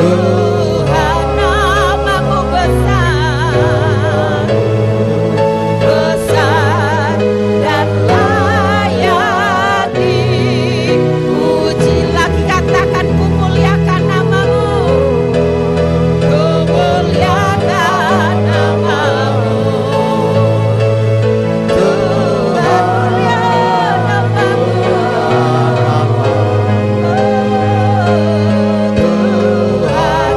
Tuhan namamu besar, besar dan layak dipuji. Lagi katakan ku muliakan namamu, ku muliakan namamu. Tuhan mulia namamu, Tuhan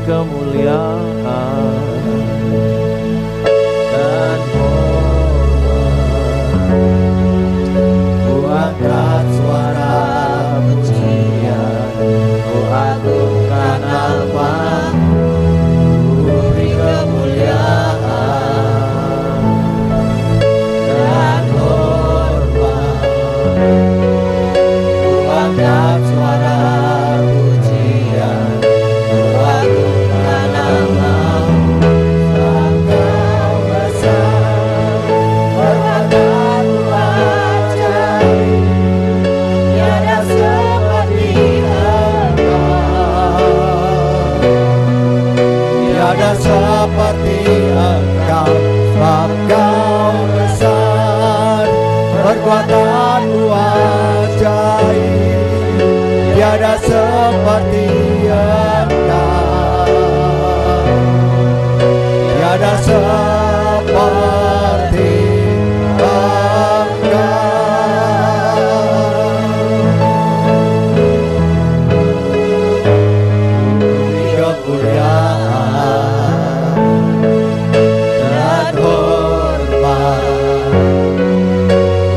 kemuliaan dan hormat. Ku angkat suara pujian, ku agungkan nama-Mu, ku beri kemuliaan dan hormat. Ku angkat suara pujian, ku agungkan nama-Mu, Engkau besar, perbuatanmu ajaib, tiada seperti Engkau, tiada seperti Engkau, sebab Kau besar, perbuatanmu ajaib, tiada seperti Engkau, tiada seperti Engkau. Beri kemuliaan dan hormat.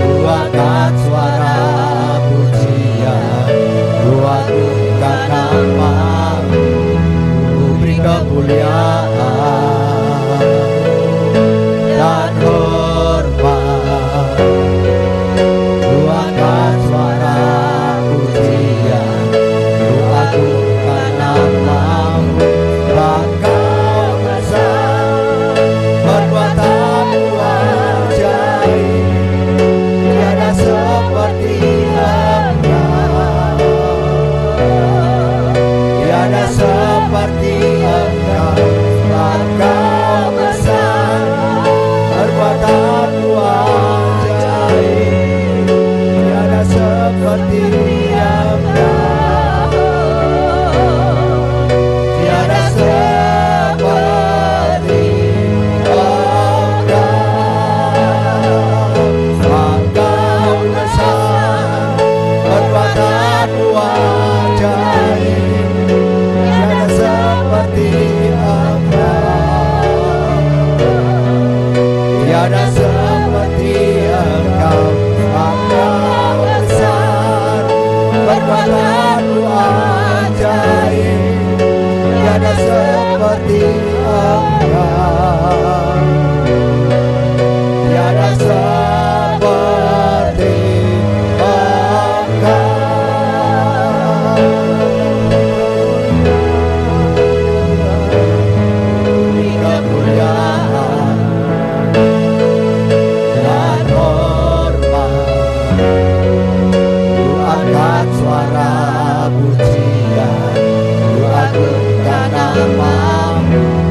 Ku angkat suara pujian, ku agungkan nama-Mu, ku beri kemuliaan dan hormat. Ku angkat suara pujian, ku agungkan nama-Mu, Engkau besar, perbuatanmu ajaib, tiada seperti Engkau, tiada seperti Engkau, Engkau besar, perbuatanmu ajaib, tiada seperti Engkau, tiada seperti Engkau besar, perbuatanmu ajaib, tiada seperti Engkau, tiada seperti Engkau, Engkau besar, perbuatanmu ajaib, tiada seperti Engkau, tiada seperti Engkau. Beri kemuliaan dan hormat. Ku angkat suara pujian, ku agungkan nama-Mu,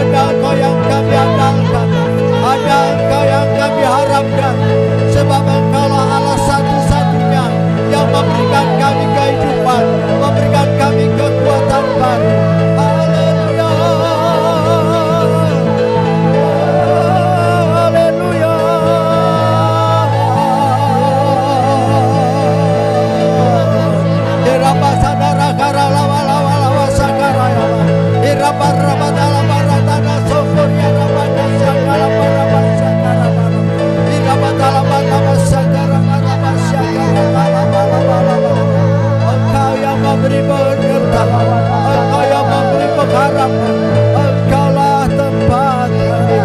Hanya Engkau yang kami andalkan, hanya Engkau yang kami harapkan, sebab Engkaulah Allah satu-satunya yang memberikan kami kehidupan, memberikan kami kekuatan baru. Haleluya, haleluya. Iraba sadara kara lawa lawa lawa sakara ya. Iraba raba dala baratana sokoria raba sakara raba sakara. Iraba dala raba sakara raba sakara raba. Engkau yang memberi penyertaan, Engkau yang memberi pengharapan, Engkaulah tempat kami,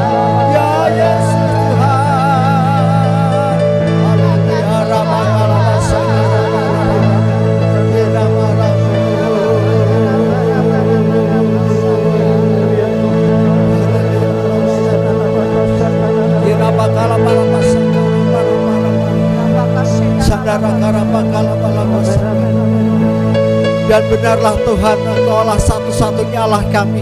ya Yesus Tuhan. Haleluya, raba dala sakara raba. Iraba raba. Iraba kala bala sadara kara bakala bala. Dan benarlah Tuhan, Engkaulah satu-satunya Allah kami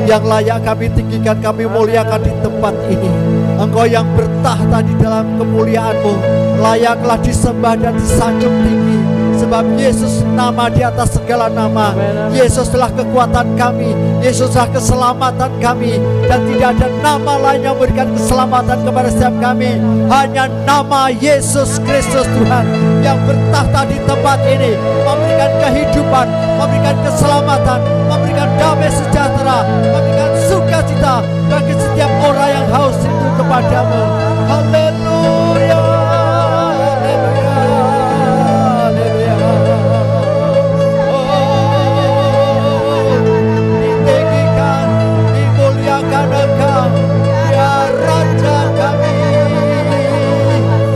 yang layak kami tinggikan, kami muliakan di tempat ini. Engkau yang bertahta di dalam kemuliaan-Mu, layaklah disembah dan disanjung tinggi. Sebab Yesus nama di atas segala nama. Yesuslah kekuatan kami, Yesuslah keselamatan kami, dan tidak ada nama lain yang memberikan keselamatan kepada setiap kami. Hanya nama Yesus Kristus Tuhan yang bertahta di tempat ini, memberikan kehidupan, memberikan keselamatan, memberikan damai sejahtera, memberikan sukacita bagi setiap orang yang haus itu kepadamu. Haleluya, haleluya, haleluya. Oh, ditinggikan, dimuliakan Engkau, ya Raja kami,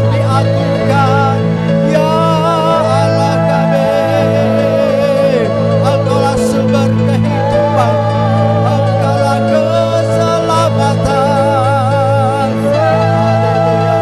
diagungkan, ya Allah kami. Engkaulah sumber kehidupan, Engkaulah keselamatan. Haleluya.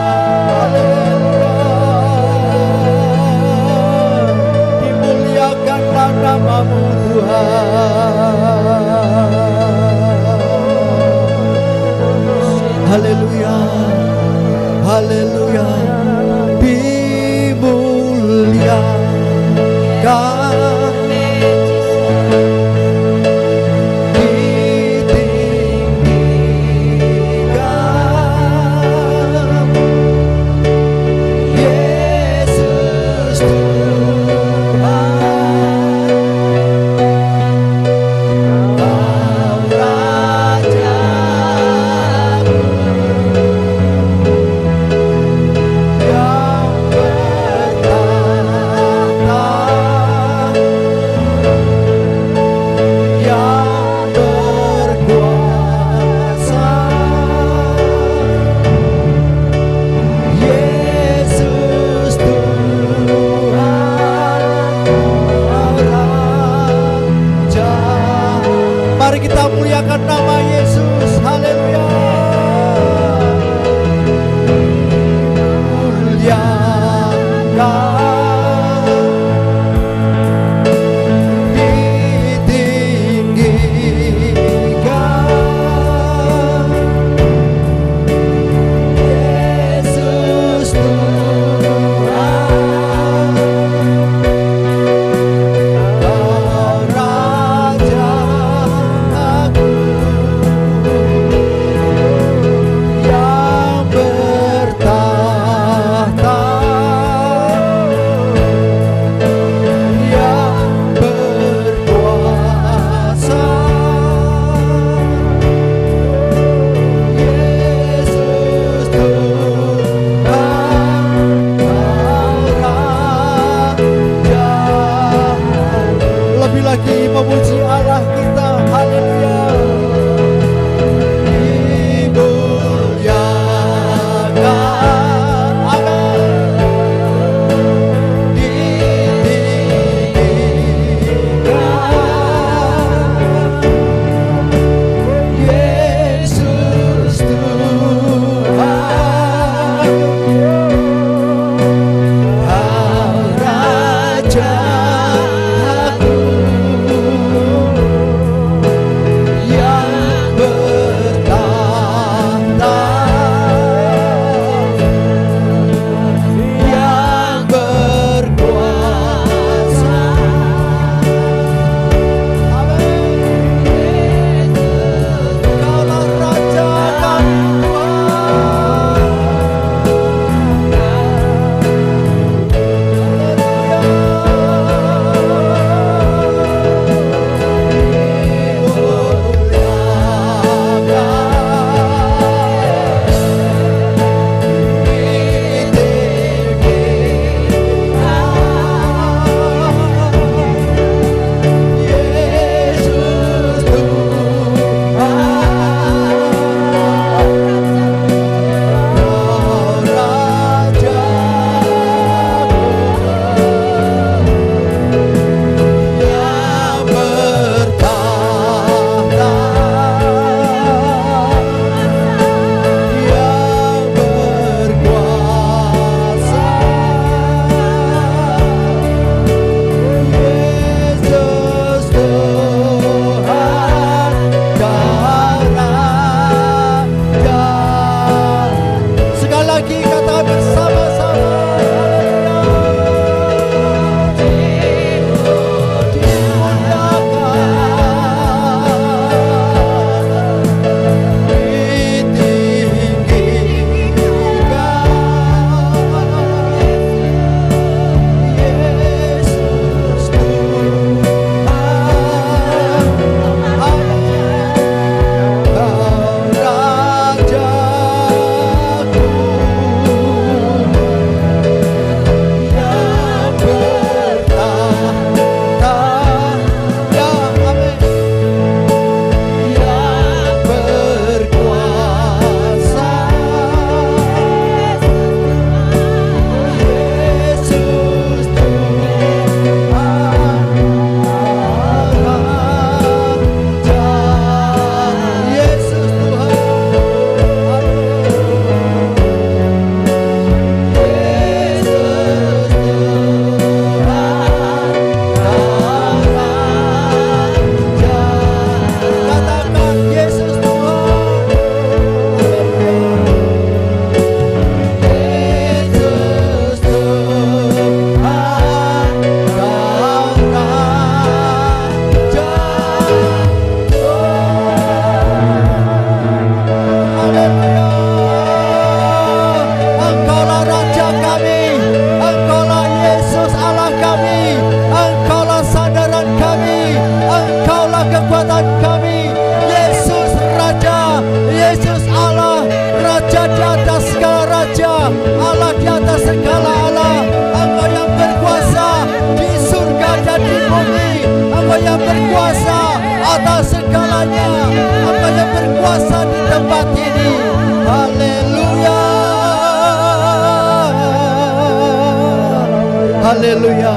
Haleluya.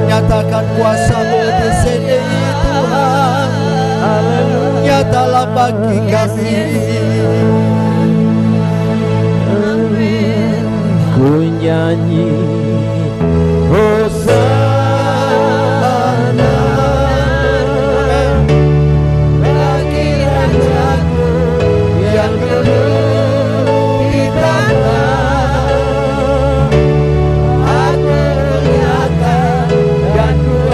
Nyatakan kuasa-Mu di sini Tuhan. Nyatalah bagi kami. Ku nyanyi Hosana bagi Rajaku yang duduk di tanah. Aku muliakan dan ku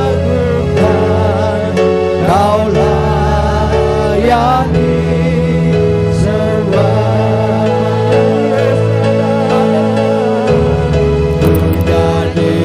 agungkan, Kau layani semua. Jadi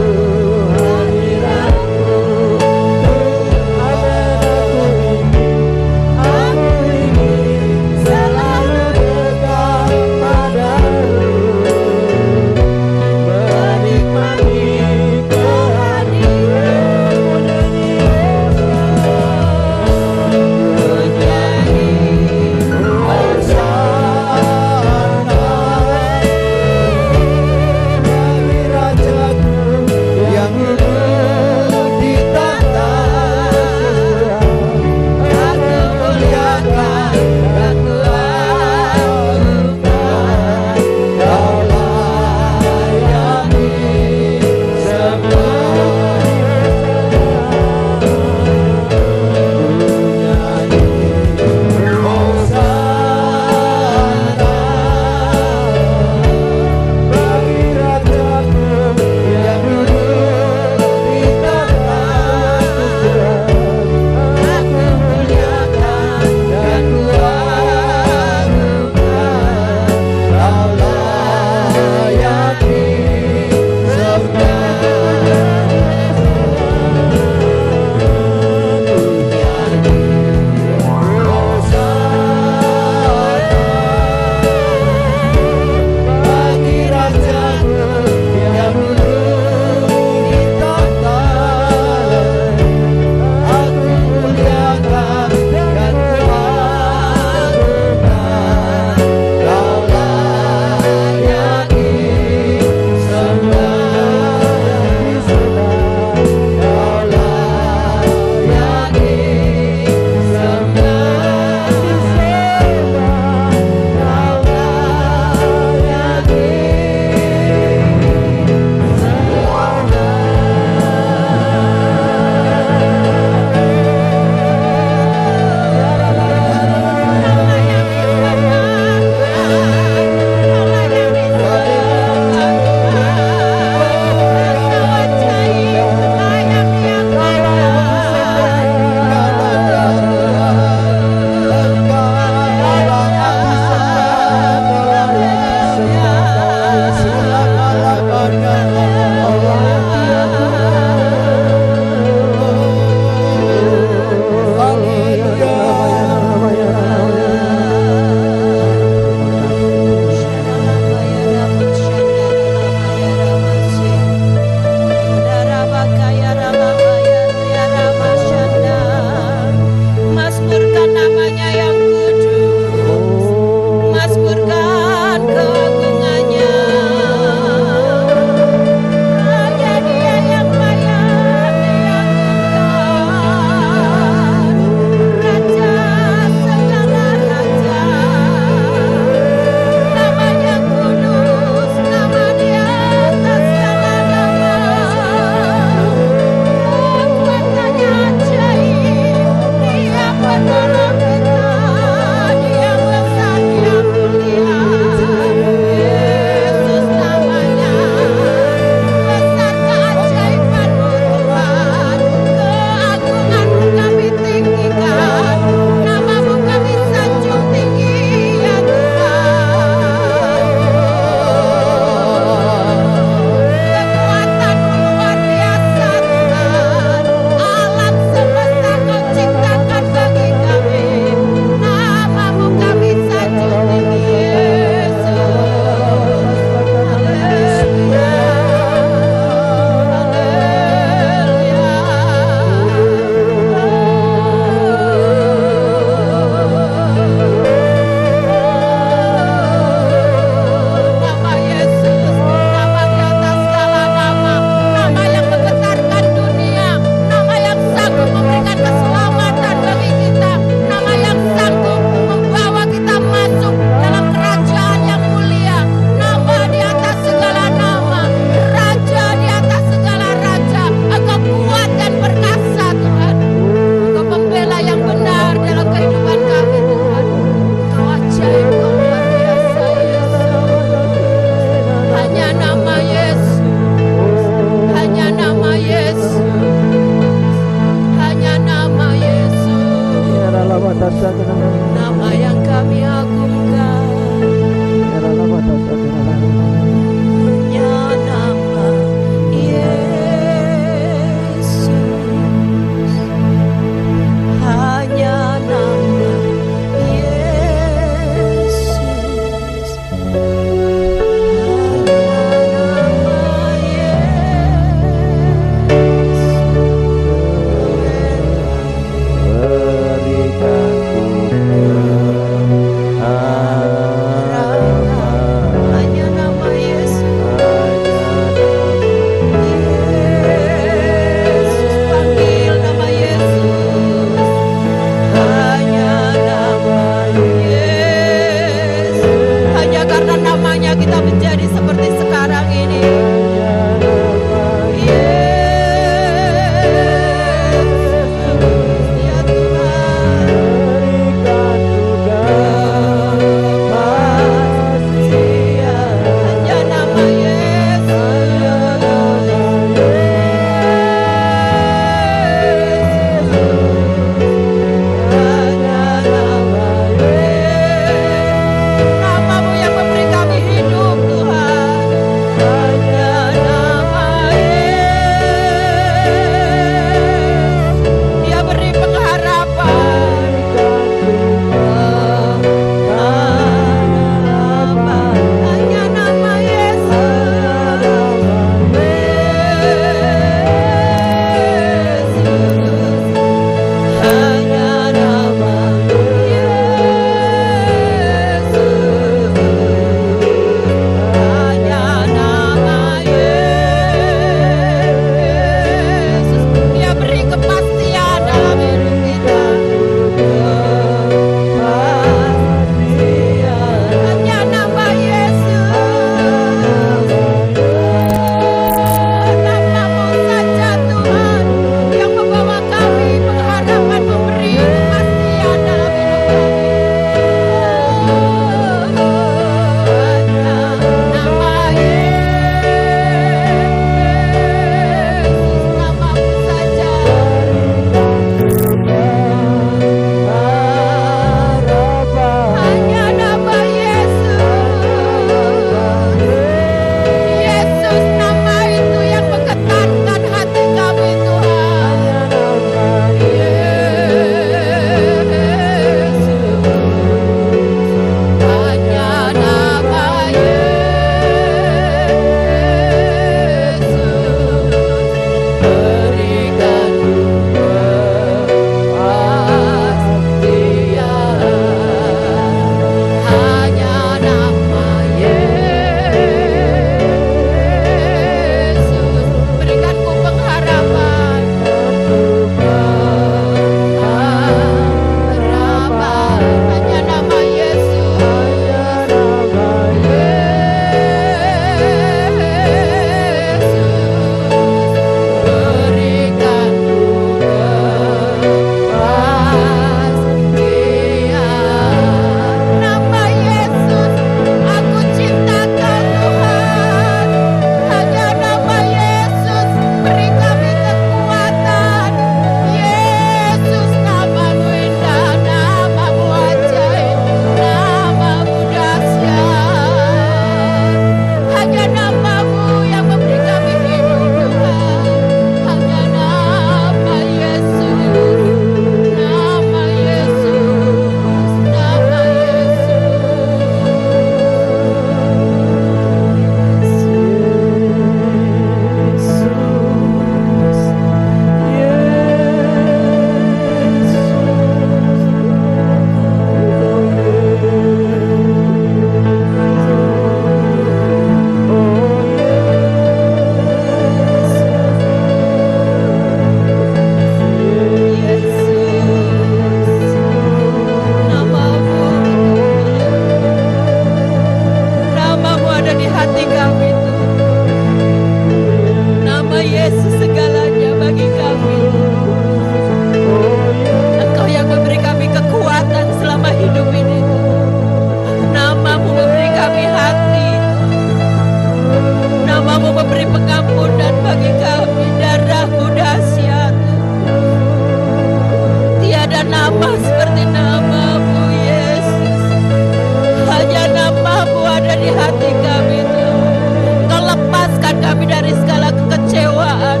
dari hati kami Tuhan. Kau lepaskan kami dari segala kekecewaan,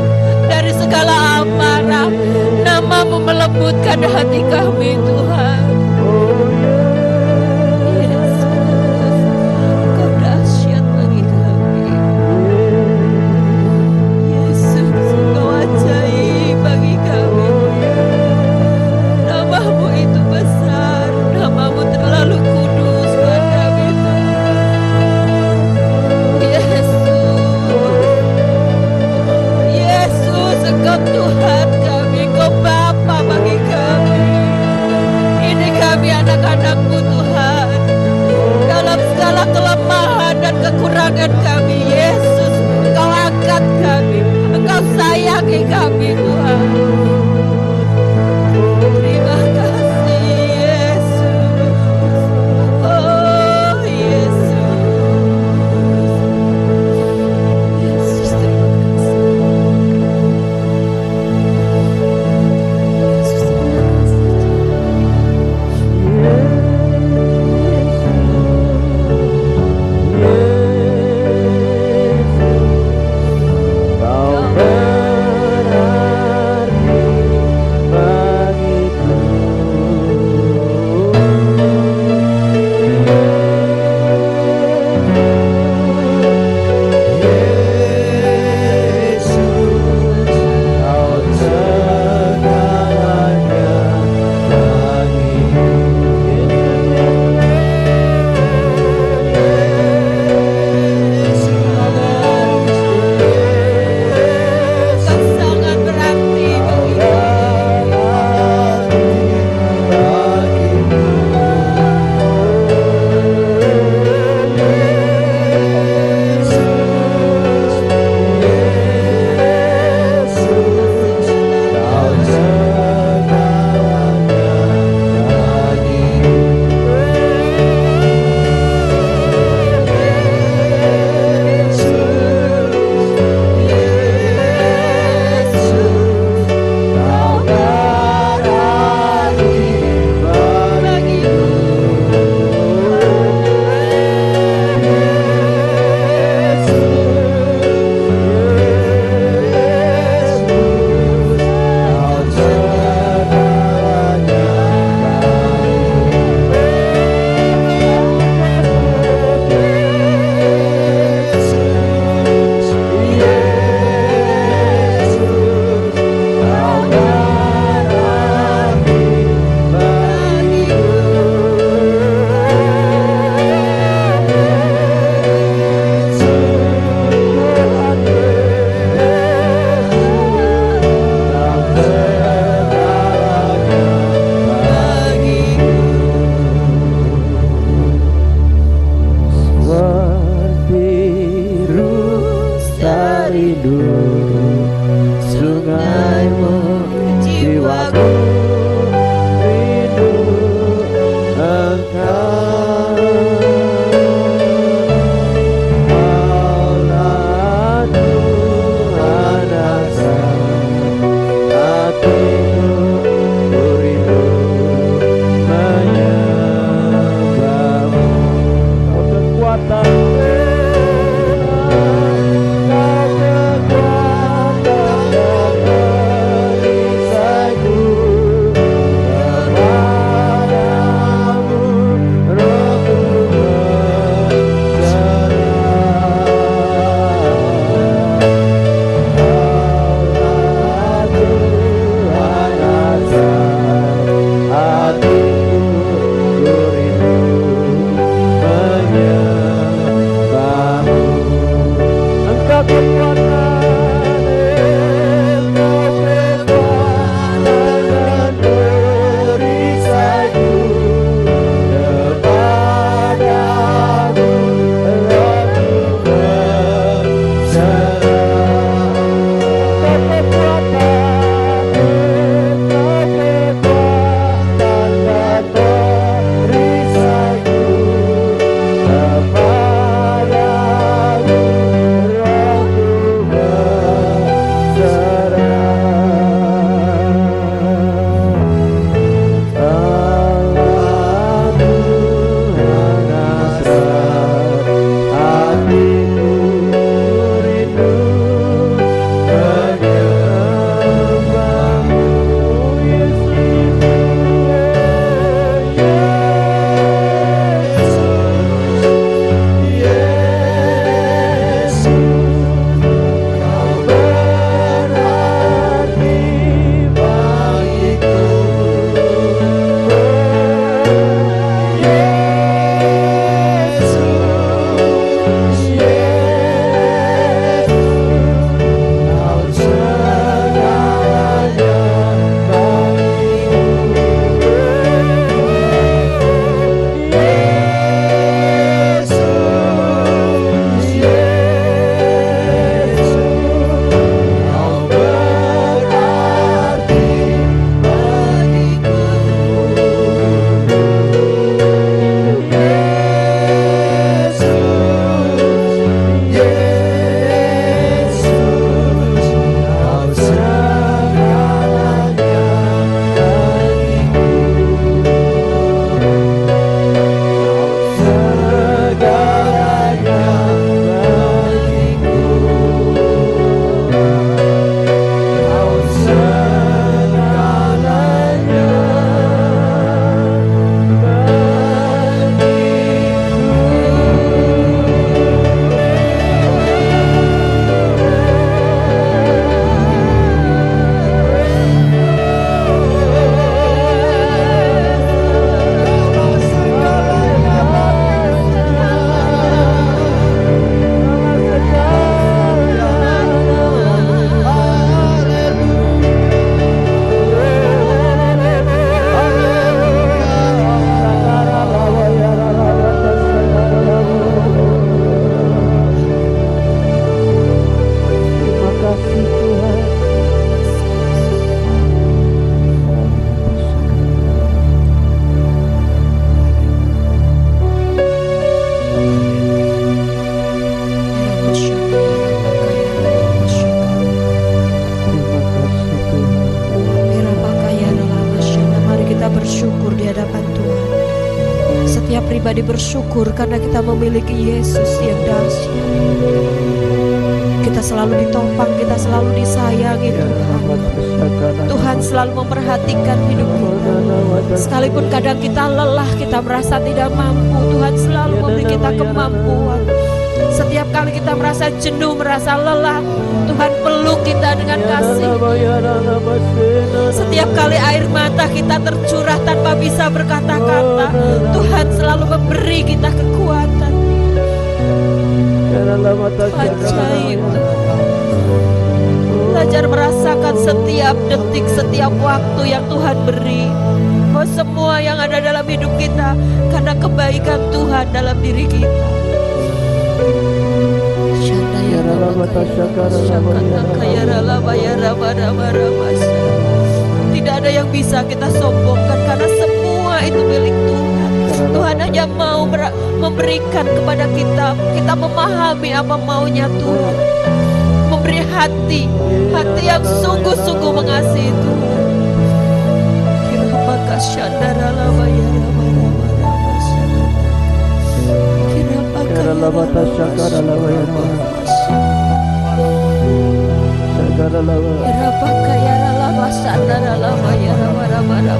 dari segala amarah. Namamu melembutkan hati kami Tuhan. Yesus, Kau dahsyat bagi kami. Yesus, Kau ajaib bagi kami. Namamu itu besar, namamu terlalu kudus buat kami Tuhan. Yesus, Engkau Tuhan kami, Engkau Bapa bagi kami. pribadi bersyukur karena kita memiliki Yesus yang dahsyat. Kita selalu ditopang, kita selalu disayangi Tuhan. Tuhan selalu memperhatikan hidup kita. Sekalipun kadang kita lelah, kita merasa tidak mampu, Tuhan selalu memberi kita kemampuan. Setiap kali kita merasa jenuh, merasa lelah, Tuhan peluk kita dengan kasih. Setiap kali air mata kita tercurah tanpa bisa berkata-kata, Tuhan selalu memberi kita kekuatan. Ajaib. Belajar merasakan setiap detik, setiap waktu yang Tuhan beri. Bahwa semua yang ada dalam hidup kita karena kebaikan Tuhan dalam diri kita. Tidak ada yang bisa kita sombongkan karena semua itu milik Tuhan. Tuhan hanya mau memberikan kepada kita. Kita memahami apa maunya Tuhan. Memberi hati yang sungguh-sungguh mengasihi Tuhan. Kirapaka syandarala bayarama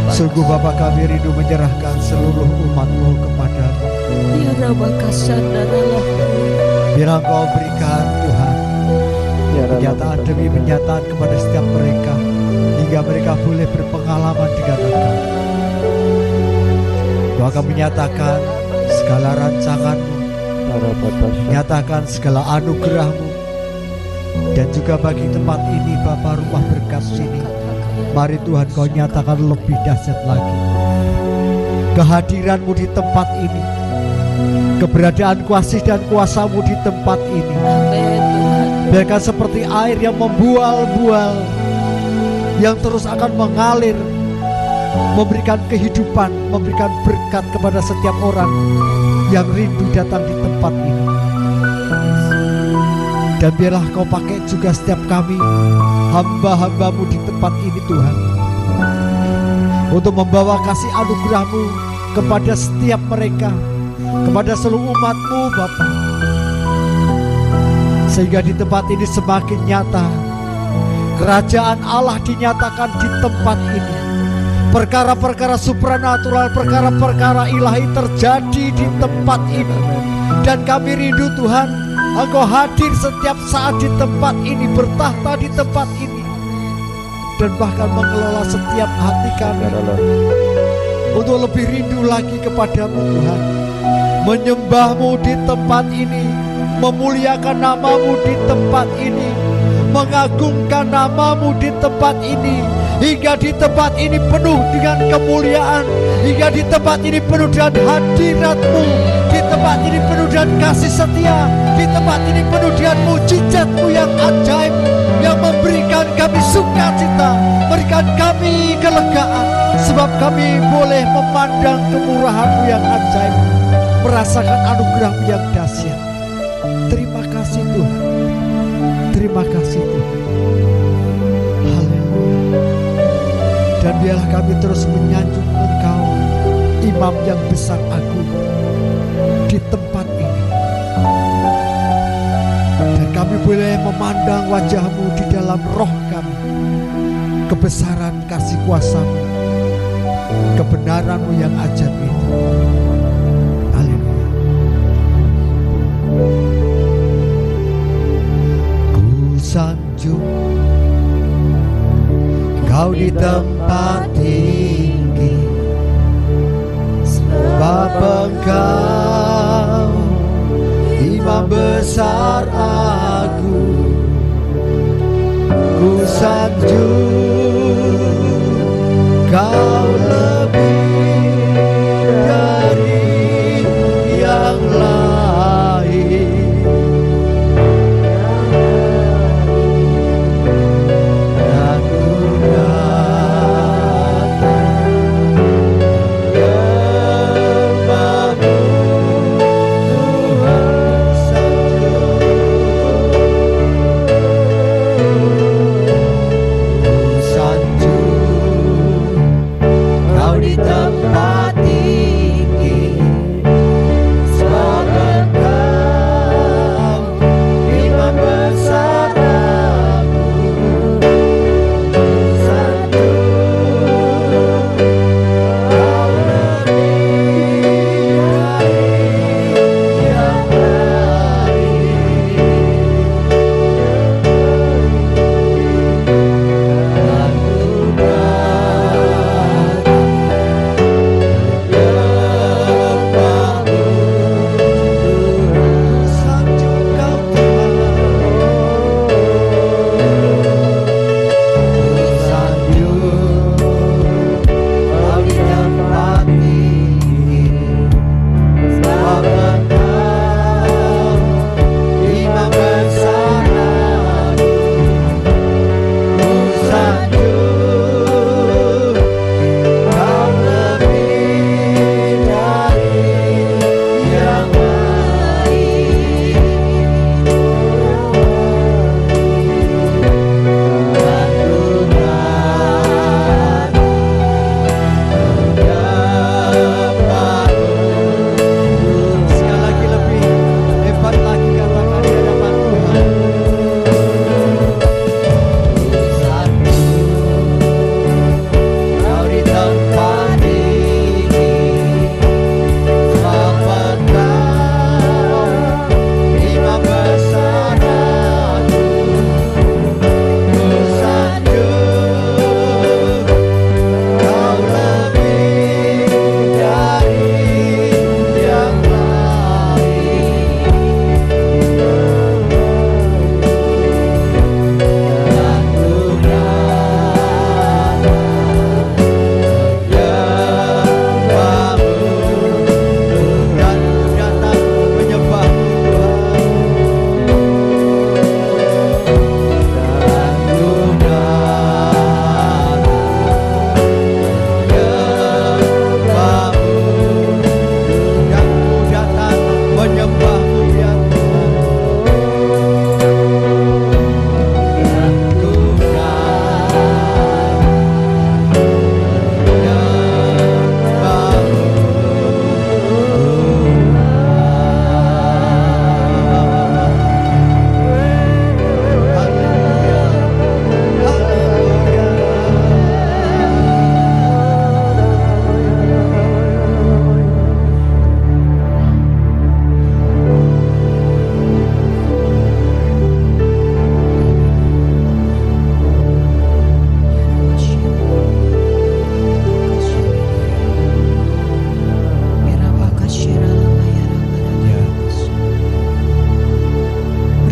Sungguh Bapa, kami rindu menyerahkan seluruh umat-Mu kepadamu. Biar Engkau berikan Tuhan penyataan demi penyataan kepada setiap mereka, hingga mereka boleh berpengalaman dengan Engkau. Engkau akan menyatakan segala rancangan-Mu, menyatakan segala anugerah-Mu, dan juga bagi tempat ini Bapa, rumah berkat sini, mari Tuhan Kau nyatakan lebih dahsyat lagi kehadiran-Mu di tempat ini, keberadaan kasih dan kuasa-Mu di tempat ini. Biarkan seperti air yang membual-bual, yang terus akan mengalir, memberikan kehidupan, memberikan berkat kepada setiap orang yang rindu datang di tempat ini. Dan biarlah Kau pakai juga setiap kami, hamba-hamba-Mu di tempat ini Tuhan, untuk membawa kasih anugerah-Mu kepada setiap mereka, kepada seluruh umat-Mu Bapa, sehingga di tempat ini semakin nyata kerajaan Allah dinyatakan di tempat ini. Perkara-perkara supranatural, perkara-perkara ilahi terjadi di tempat ini. Dan kami rindu Tuhan, Engkau hadir setiap saat di tempat ini, bertahta di tempat ini, dan bahkan mengelola setiap hati kami untuk lebih rindu lagi kepadamu Tuhan, menyembah-Mu di tempat ini, memuliakan nama-Mu di tempat ini, mengagungkan nama-Mu di tempat ini, hingga di tempat ini penuh dengan kemuliaan, hingga di tempat ini penuh dengan hadirat-Mu, di tempat ini penuh dengan kasih setia, di tempat ini penuh dengan mujizat-Mu yang ajaib, yang memberikan kami sukacita, memberikan kami kelegaan, sebab kami boleh memandang kemurahan-Mu yang ajaib, merasakan anugerah-Mu yang dahsyat. Terima kasih Tuhan, terima kasih Tuhan. Haleluya. Dan biarlah kami terus menyanjung Engkau, Imam yang besar agung, di tempat ini. Dan kami boleh memandang wajah-Mu di dalam roh kami, kebesaran kasih kuasa-Mu, kebenaran-Mu yang ajaib itu. Haleluya. Ku sanjung Kau di tempat tinggi, sebab Engkau Imam besar agung. Ku sanjung Kau lebih dari yang lain.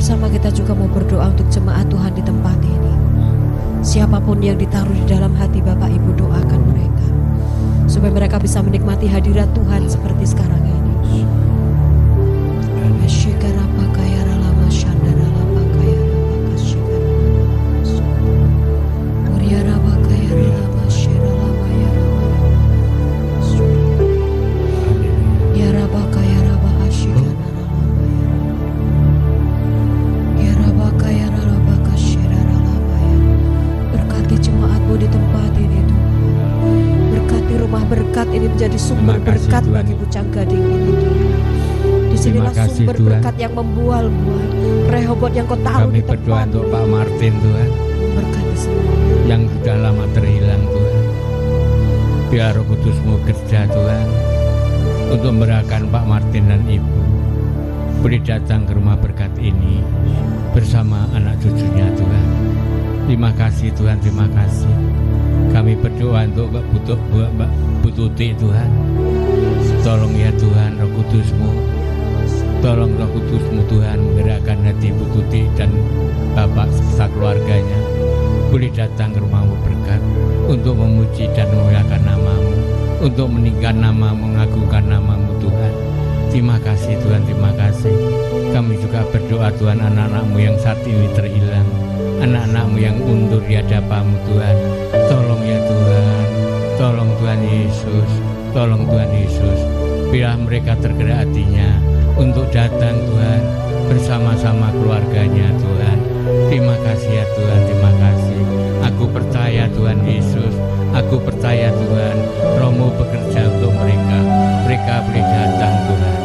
Bersama kita juga mau berdoa untuk jemaat Tuhan di tempat ini. Siapapun yang ditaruh di dalam hati Bapak Ibu, doakan mereka supaya mereka bisa menikmati hadirat Tuhan seperti sekarang ini. Berkat ini menjadi sumber berkat bagi Pucang Gading ini. Disinilah sumber berkat yang membual-bual. Rehobot yang kau taruh di tempat. Kami berdoa untuk Pak Martin Tuhan, berkati semua yang sudah lama terhilang Tuhan. Biar Roh Kudus-Mu kerja Tuhan untuk memberikan Pak Martin dan Ibu boleh datang ke rumah berkat ini bersama anak cucunya Tuhan. Terima kasih Tuhan, terima kasih. Kami berdoa untuk Mbak Tuti Tuhan. Tolong ya Tuhan, Roh Kudus-Mu. Tolong Roh Kudus-Mu Tuhan menggerakkan hati Bu Tuti dan Bapak serta keluarganya boleh datang ke rumah-Mu berkat untuk memuji dan memuliakan nama-Mu, untuk meninggikan nama-Mu, mengagungkan nama-Mu Tuhan. Terima kasih Tuhan, terima kasih. Kami juga berdoa Tuhan, anak-anak-Mu yang saat ini terhilang, anak-anak-Mu yang undur di hadapan-Mu Tuhan. Tolong ya Tuhan, tolong Tuhan Yesus, tolong Tuhan Yesus. Bila mereka tergerak hatinya untuk datang Tuhan bersama-sama keluarganya Tuhan. Terima kasih ya Tuhan, terima kasih. Aku percaya Tuhan Yesus, aku percaya Tuhan, Roh-Mu bekerja untuk mereka. Mereka boleh datang Tuhan.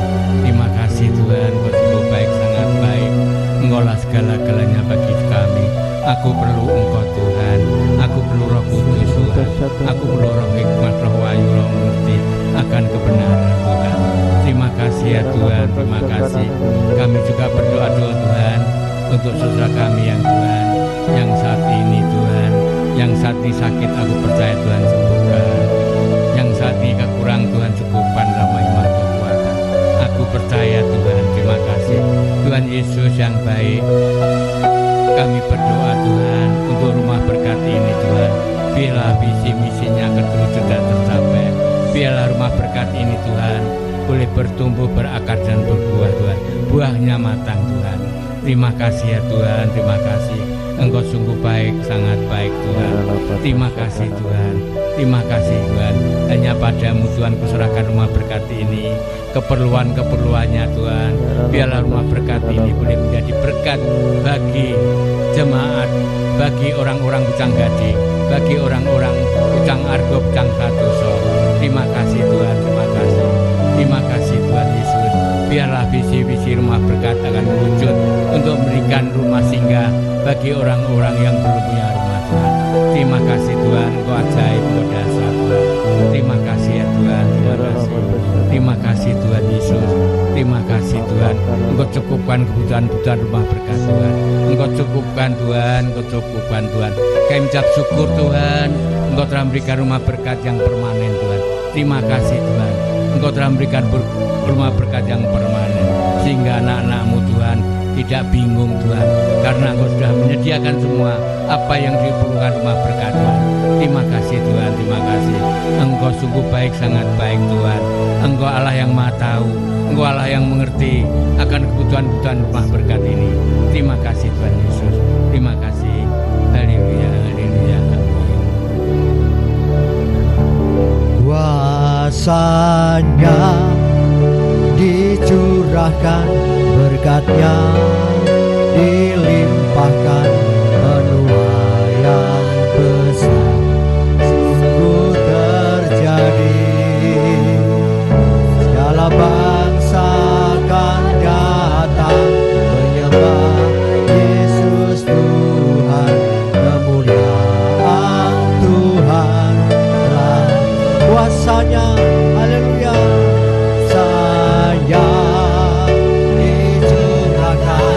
Terima kasih Tuhan, Kau sungguh baik, sangat baik. Engkaulah segala-galanya bagi kami. Aku perlu Engkau Tuhan, aku perlu Roh Kudus Tuhan, aku perlu Roh hikmat, Roh wahyu, Roh mengerti akan kebenaran Tuhan. Terima kasih ya Tuhan, terima kasih. Kami juga berdoa Tuhan untuk saudara kami yang Tuhan, yang saat ini Tuhan, yang saat ini sakit, aku percaya Tuhan sembuhkan. Yang saat ini kekurangan Tuhan cukupkan ramai iman kekuatan. Aku percaya Tuhan, terima kasih. Tuhan Yesus yang baik, kami berdoa Tuhan untuk rumah berkat ini Tuhan. Biarlah visi misinya akan terwujud dan tercapai. Biarlah rumah berkat ini Tuhan boleh bertumbuh, berakar dan berbuah Tuhan. Buahnya matang Tuhan. Terima kasih ya Tuhan, terima kasih. Engkau sungguh baik, sangat baik Tuhan. Terima kasih Tuhan, terima kasih Tuhan. Hanya padamu Tuhan kuserahkan rumah berkat ini, keperluan-keperluannya Tuhan. Biarlah rumah berkat ini boleh menjadi berkat bagi jemaat, bagi orang-orang Pucang Gading, bagi orang-orang Pucang Argo, Pucang Santoso. Terima kasih Tuhan, terima kasih. Terima kasih Tuhan Yesus. Biarlah visi-visi rumah berkat akan mewujud untuk memberikan rumah singgah bagi orang-orang yang belum punya rumah Tuhan. Terima kasih Tuhan, Engkau ajaib, Engkau dahsyat Tuhan. Terima kasih ya Tuhan, terima kasih. Terima kasih Tuhan Yesus. Terima kasih Tuhan. Engkau cukupkan kebutuhan-kebutuhan rumah berkat Tuhan. Engkau cukupkan Tuhan, Engkau cukupkan Tuhan. Kami mengucap syukur Tuhan, Engkau telah memberikan rumah berkat yang permanen Tuhan. Terima kasih Tuhan. Engkau telah memberikan rumah berkat yang permanen, sehingga anak-anak-Mu Tuhan tidak bingung Tuhan, karena Engkau sudah menyediakan semua apa yang diperlukan rumah berkat Tuhan. Terima kasih Tuhan, terima kasih. Engkau sungguh baik, sangat baik Tuhan. Engkau Allah yang Maha Tahu, Engkau Allah yang mengerti akan kebutuhan-kebutuhan rumah berkat ini. Terima kasih Tuhan Yesus, terima kasih. Haleluya, haleluya, amin. Kuasanya dicurahkan, berkatnya dilimpahkan, penuaian besar sungguh terjadi. Segala bangsa akan datang menyembah Yesus Tuhan, kemuliaan Tuhan telah kuasanya. Haleluya. Saya dicurahkan,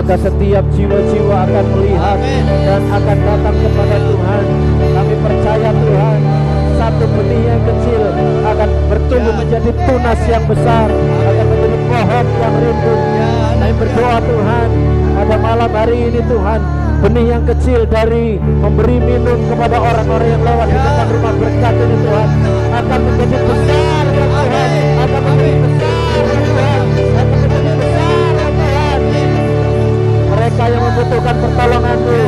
maka setiap jiwa-jiwa akan melihat dan akan datang kepada Tuhan. Kami percaya Tuhan, satu benih yang kecil akan bertumbuh menjadi tunas yang besar, akan menjadi pohon yang rimbun. Kami berdoa Tuhan, pada malam hari ini Tuhan, benih yang kecil dari memberi minum kepada orang-orang yang lewat di depan rumah berkat ini Tuhan, akan menjadi besar ya Tuhan, akan menjadi besar ya Tuhan, akan menjadi besar ya Tuhan. Mereka yang membutuhkan pertolongan-Mu,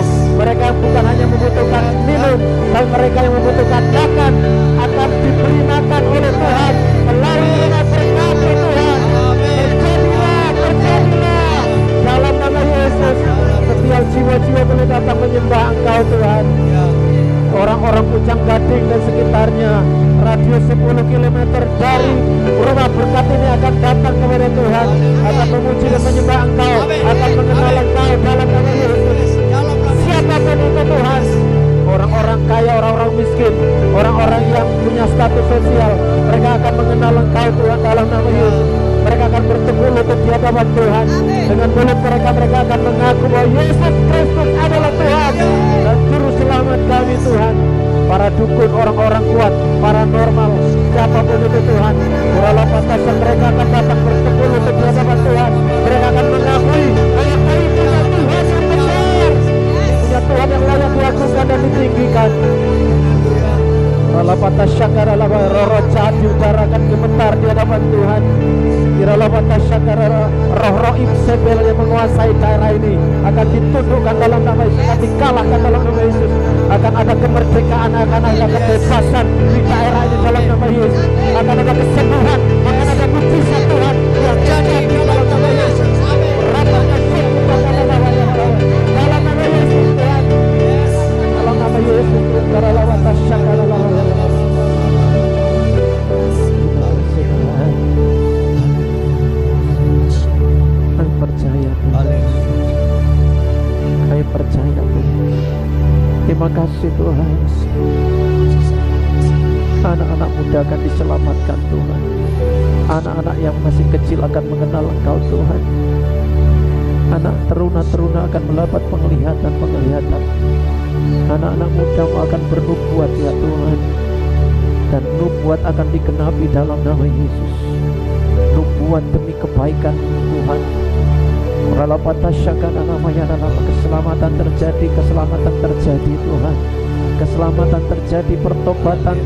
mereka yang bukan hanya membutuhkan minum, tapi mereka yang membutuhkan makan, akan diberi makan oleh Tuhan melalui rumah berkat ya Tuhan. Berjadilah dalam nama Yesus. Setiap jiwa-jiwa boleh datang menyembah Engkau Tuhan. Orang-orang Pucang Gading dan sekitarnya, radius 10 km dari rumah berkat ini akan datang kepada Tuhan, akan memuji dan menyembah Engkau, akan mengenal Engkau dalam nama Yesus. Siapapun itu Tuhan, orang-orang kaya, orang-orang miskin, orang-orang yang punya status sosial, mereka akan mengenal Engkau Tuhan dalam nama Yesus. Mereka akan bertemu lutut di hadapan Tuhan. Dengan mulut mereka akan mengaku bahwa Yesus Kristus adalah Tuhan dan Juru Selamat kami Tuhan. Para dukun, orang-orang kuat, paranormal, siapapun itu Tuhan, uralah patasan mereka akan datang bertemu lutut di hadapan Tuhan. Mereka akan mengakui bahwa kami punya Tuhan yang besar, punya Tuhan yang layak diagungkan dan ditinggikan. Uralah patasyakar, roh-roh jahat diutarakan gemetar di hadapan Tuhan. Kiralah patasyakar, roh-roh Ibsebel yang menguasai daerah ini akan ditundukkan dalam nama Yesus, akan dikalahkan dalam nama Yesus. Akan ada kemerdekaan, akan ada kebebasan di daerah ini dalam nama Yesus. Akan ada kesembuhan, akan ada mujizat Tuhan yang jadi dalam nama Yesus. Dalam nama Yesus Tuhan, dalam nama Yesus Tuhan. Kiralah patasyakar, kami percaya Tuhan. Terima kasih Tuhan. Anak-anak muda akan diselamatkan Tuhan. Anak-anak yang masih kecil akan mengenal Engkau Tuhan. Anak teruna-teruna akan mendapat penglihatan. Anak-anak muda akan bernubuat ya Tuhan. Dan nubuat akan digenapi dalam nama Yesus. Nubuat demi kebaikan Tuhan. Keselamatan terjadi Tuhan. Keselamatan terjadi, pertobatan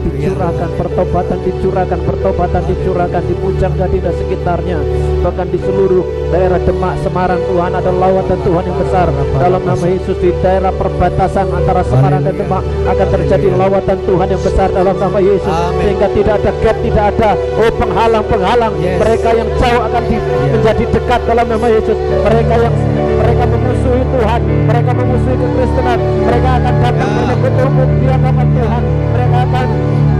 dicurahkan di Pucang Gading dan sekitarnya, bahkan di seluruh daerah Demak, Semarang Tuhan, ada lawatan Tuhan yang besar dalam nama Yesus. Di daerah perbatasan antara Semarang dan Demak akan terjadi lawatan Tuhan yang besar dalam nama Yesus. Sehingga tidak ada gap, tidak ada penghalang mereka yang jauh akan menjadi dekat dalam nama Yesus. Mereka memusuhi Tuhan, mereka memusuhi kekristenan, mereka akan datang menyebut umum di hadapan Tuhan. Mereka akan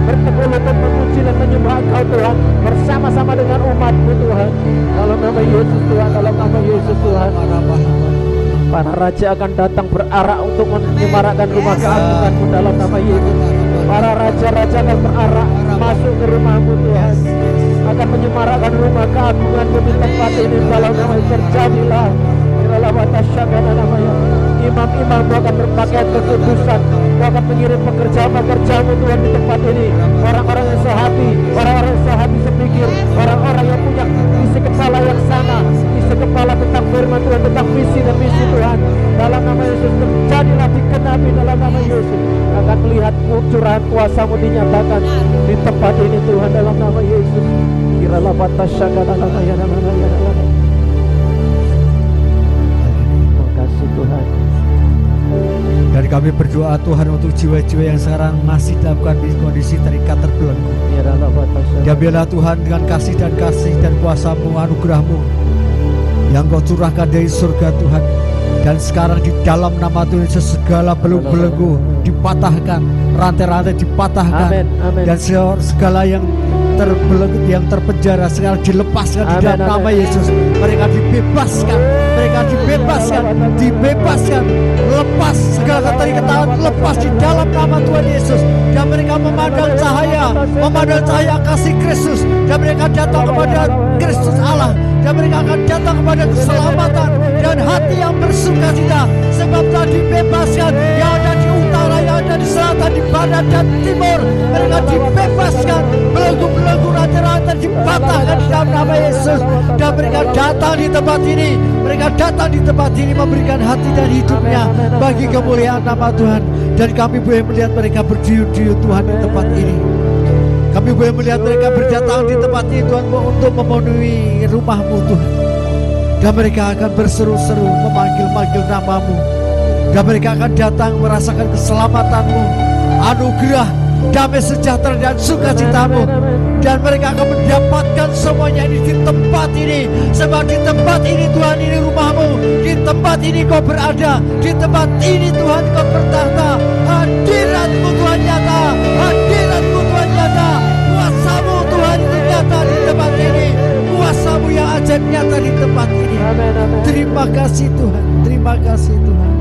bertemu lutut memuji dan menyembah Engkau Tuhan bersama-sama dengan umat-Mu Tuhan. Dalam nama Yesus Tuhan, dalam nama Yesus Tuhan. Para raja akan datang berarak untuk menyemarakkan rumah keagungan-Mu dalam nama Yesus. Para raja-raja akan berarak masuk ke rumah-Mu Tuhan, akan menyemarakkan rumah keagungan-Mu di tempat ini dalam nama Yesus. Terjadilah. Imam-imam-Mu akan berpakaian kekudusan. Mu akan mengirim pekerja-pekerja-Mu Tuhan di tempat ini. Orang-orang yang sehati, orang-orang yang sehati sepikir, orang-orang yang punya isi kepala yang sama, isi kepala tentang firman Tuhan, tentang visi dan misi Tuhan. Dalam nama Yesus terjadilah, digenapi dalam nama Yesus. Akan melihat curahan kuasa-Mu dinyatakan di tempat ini Tuhan dalam nama Yesus. Kiralah patasyaka dalam nama Tuhan. Dan kami berdoa Tuhan untuk jiwa-jiwa yang sekarang masih dalam kondisi terikat terbelenggu. Diambillah Tuhan dengan kasih dan kuasa-Mu, anugerah-Mu yang Kau curahkan dari surga Tuhan. Dan sekarang di dalam nama Tuhan Yesus segala belenggu dipatahkan, rantai-rantai dipatahkan. Amen, amen. Dan segala yang terbelenggu, yang terpenjara sekarang dilepaskan di dalam nama Yesus. Mereka dibebaskan, lepas segala keterikatan, lepas di dalam nama Tuhan Yesus. Dan mereka memandang cahaya kasih Kristus, dan mereka datang kepada Kristus Allah, dan mereka akan datang kepada keselamatan dan hati hati yang bersukacita, sebab telah dibebaskan. Yang ada di utara, yang ada di selatan, di barat dan timur, mereka dibebaskan. Belenggu-belenggu rantai-rantai dipatahkan di dalam nama Yesus. Dan mereka datang di tempat ini, mereka datang di tempat ini memberikan hati dan hidupnya bagi kemuliaan nama Tuhan. Dan kami boleh melihat mereka berduyun-duyun Tuhan di tempat ini. Kami boleh melihat mereka berdatang di tempat ini Tuhan untuk memenuhi rumah-Mu Tuhan. Dan mereka akan berseru-seru memanggil-manggil nama-Mu. Dan mereka akan datang merasakan keselamatan-Mu, anugerah, damai sejahtera dan sukacita-Mu. Dan mereka akan mendapatkan semuanya ini di tempat ini. Sebab di tempat ini Tuhan, ini rumah-Mu. Di tempat ini Kau berada. Di tempat ini Tuhan Kau bertahta. Hadirat-Mu Tuhan nyata. Hadirat-Mu Tuhan nyata. Kuasa-Mu Tuhan itu nyata di tempat ini. Kuasa-Mu yang ajaib nyata di tempat ini. Terima kasih Tuhan. Terima kasih Tuhan.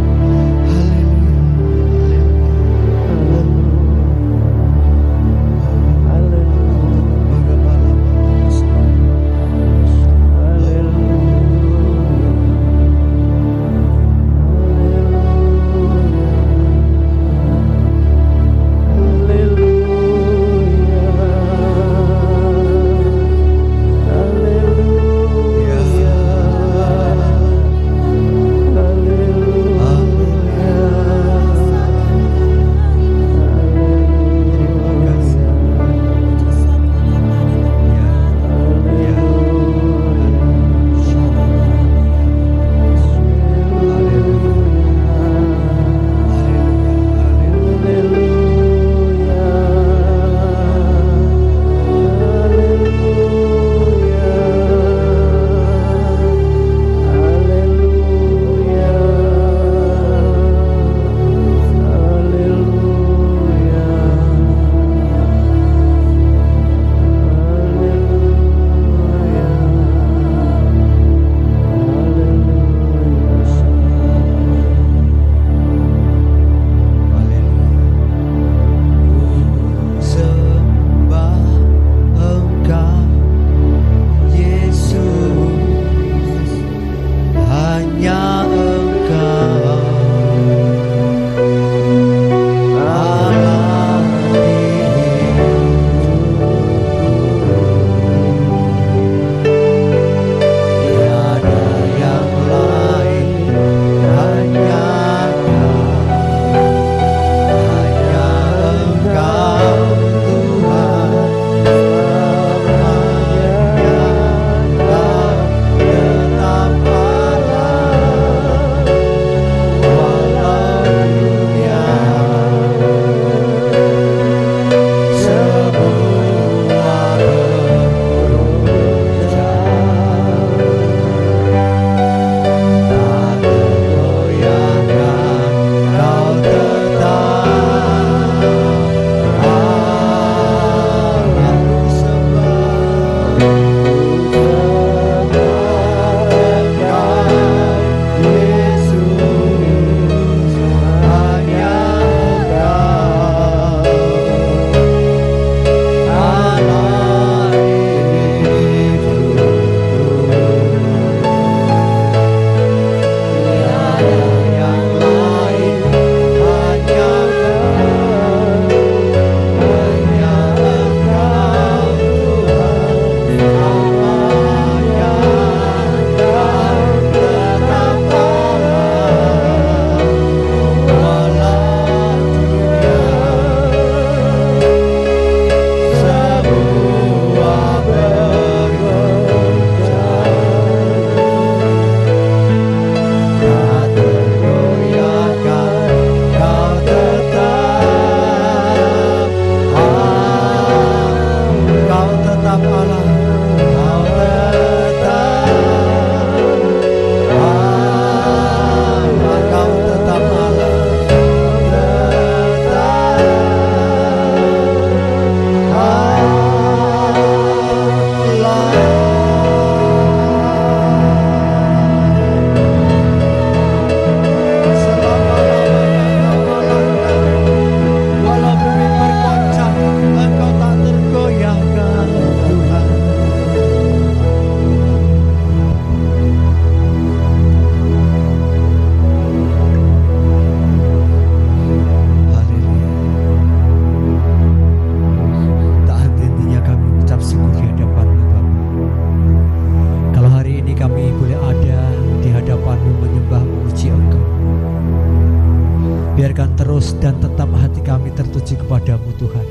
terus dan tetap hati kami tertuju kepadamu Tuhan,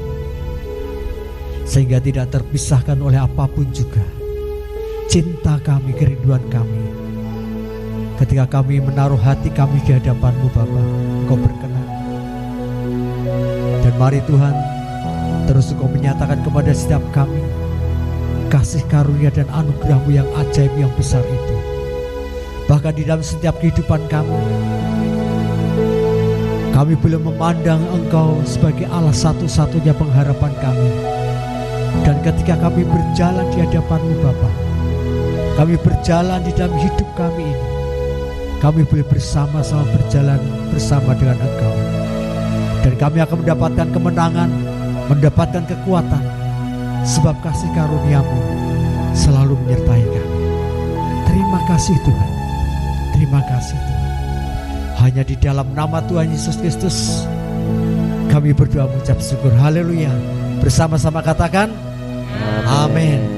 sehingga tidak terpisahkan oleh apapun juga cinta kami, kerinduan kami. Ketika kami menaruh hati kami di hadapan-Mu Bapa, Engkau berkenan. Dan mari Tuhan, terus Engkau menyatakan kepada setiap kami kasih karunia dan anugerah-Mu yang ajaib, yang besar itu. Bahkan di dalam setiap kehidupan kami belum memandang Engkau sebagai Allah satu-satunya pengharapan kami. Dan ketika kami berjalan di hadapan-Mu Bapa, kami berjalan di dalam hidup kami ini, kami boleh bersama-sama berjalan bersama dengan Engkau. Dan kami akan mendapatkan kemenangan, mendapatkan kekuatan, sebab kasih karunia-Mu selalu menyertai kami. Terima kasih Tuhan, terima kasih Tuhan. Hanya di dalam nama Tuhan Yesus Kristus kami berdoa mengucap syukur. Haleluya. Bersama-sama katakan amin.